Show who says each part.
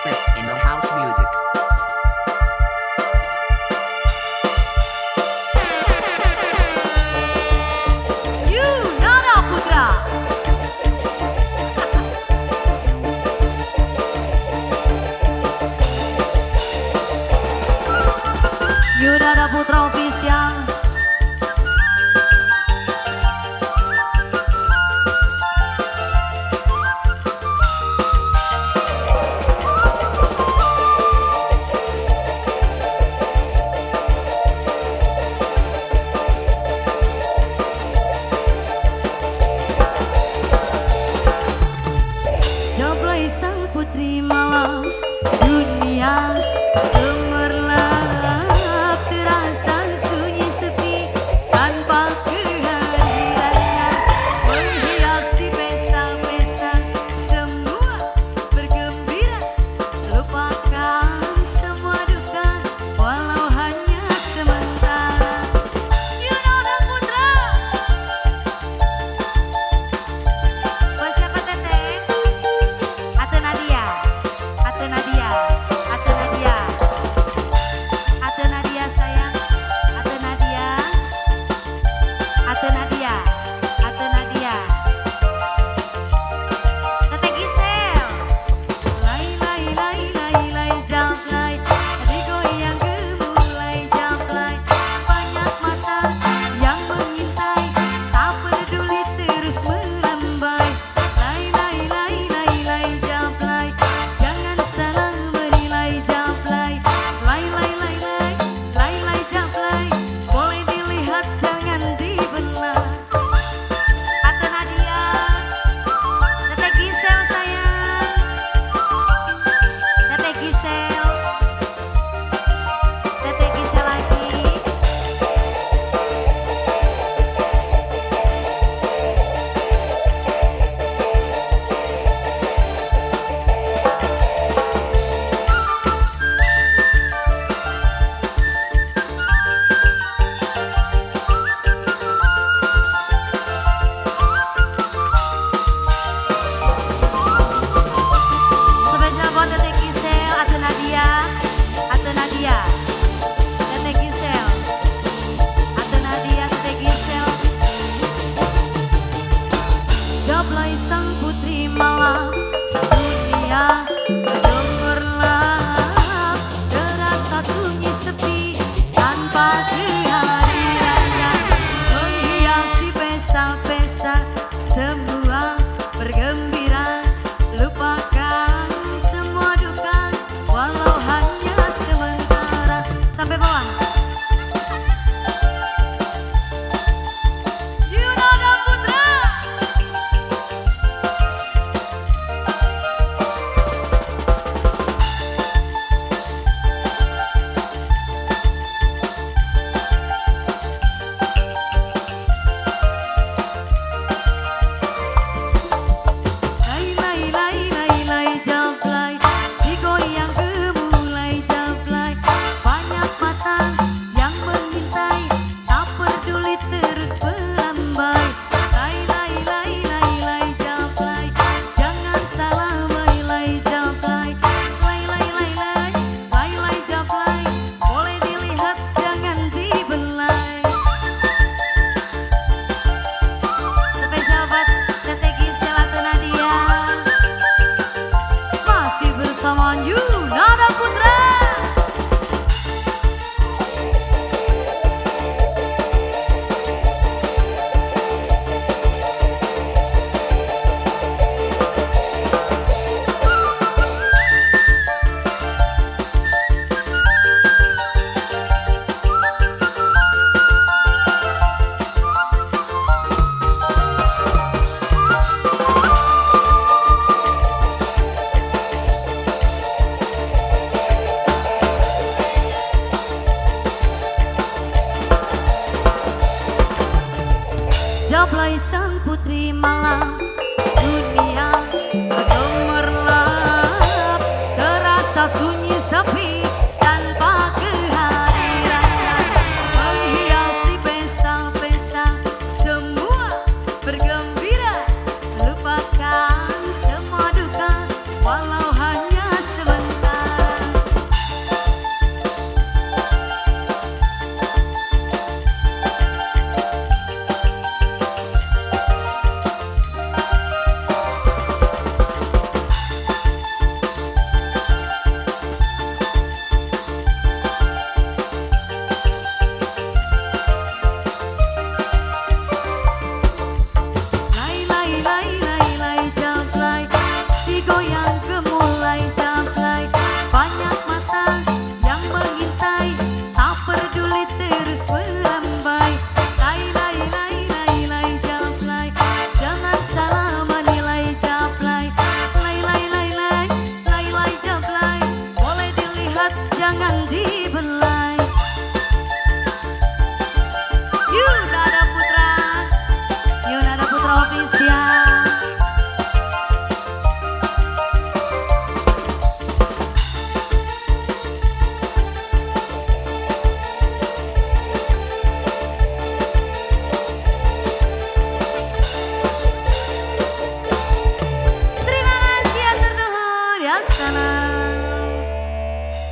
Speaker 1: Chris Indo House Music.
Speaker 2: Yunara Putra. Yunara Putra Official. Sang putri malam dunia gemerlap, terasa sunyi sepi tanpa kehadirannya, menghiasi pesta-pesta, semua bergembira, lupakan semua duka walau hanya sementara. Yunara Putra. Buat siapa Teteh? Ate Nadia, Ate Nadia, Ate Nadia, Ate Nadia sayang, Ate Nadia, Ate Nadia, Ate Nadia, Teteh Gisel, lay lay lay lay lay jablay, digoyang gemulai jablay, banyak mata yang mengintai, tak peduli terus melambai, lay lay lay lay lay jablay, jangan salah menilai jablay, lay lay lay lay lay lay jablay, boleh dilihat jangan dibelah. Ate Nadia, Teteh Gisel sayang, Teteh Gisel, Teteh Gisel lagi. Spesial buat Teteh Gisel, Ate Nadia, Ate Nadia, Teteh Gisel, Ate Nadia, Teteh Gisel. Jablay sang putri malam dunia gemerlap, terasa sunyi sepi tanpa kehadirannya, menghiasi pesta-pesta, semua bergembira, lupakan semua duka walau hanya sementara. Sampai bawah. Yunara Putra. Lay lay lay lay lay jablay, digoyang gemulai jablay, banyak mata yang mengintai, tak peduli terus melambai, lay lay lay lay lay jablay, jangan salah menilai jablay, lay lay lay lay lay lay jablay, boleh dilihat jangan dibelai. Spesial buat Teteh Gisel, Ate Nadia, masih bersama Yunara Putra. Jablay sang putri malam